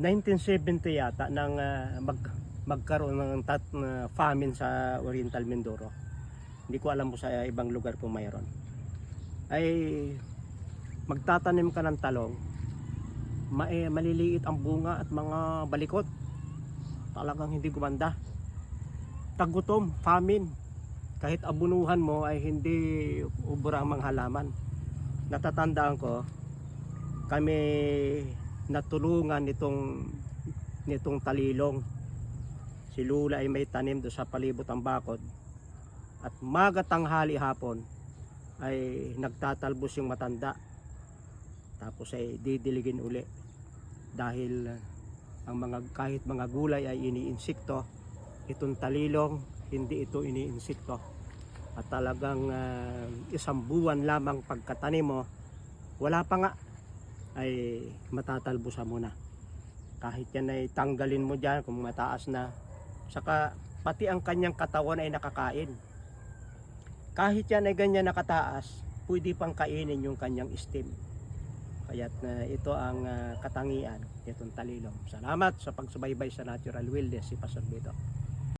1970 yata nang magkaroon ng famine sa Oriental Mindoro. Hindi ko alam kung sa ibang lugar kung mayroon. Ay magtatanim ka ng talong, maliliit ang bunga at mga balikot. Talagang hindi gumanda. Tagutom, famine. Kahit abunuhan mo ay hindi ubra ang mga halaman. Natatandaan ko, kami natulungan nitong talilong. Si Lula ay may tanim doon sa palibot ang bakod. At magatanghali hapon ay nagtatalbos yung matanda. Tapos ay didiligin uli. Dahil kahit mga gulay ay iniinsikto, itong talilong hindi ito iniinsikto. At talagang isang buwan lamang pagkatanim mo, wala pa nga, ay matatalbusan mo na. Kahit yan ay tanggalin mo dyan kung mataas na. Saka pati ang kanyang katawan ay nakakain. Kahit yan ay ganyan nakataas, pwede pang kainin yung kanyang stem. Kaya't ito ang katangian nitong talilong. Salamat sa pagsubaybay sa Natural Wilderness, si Pastor Bito.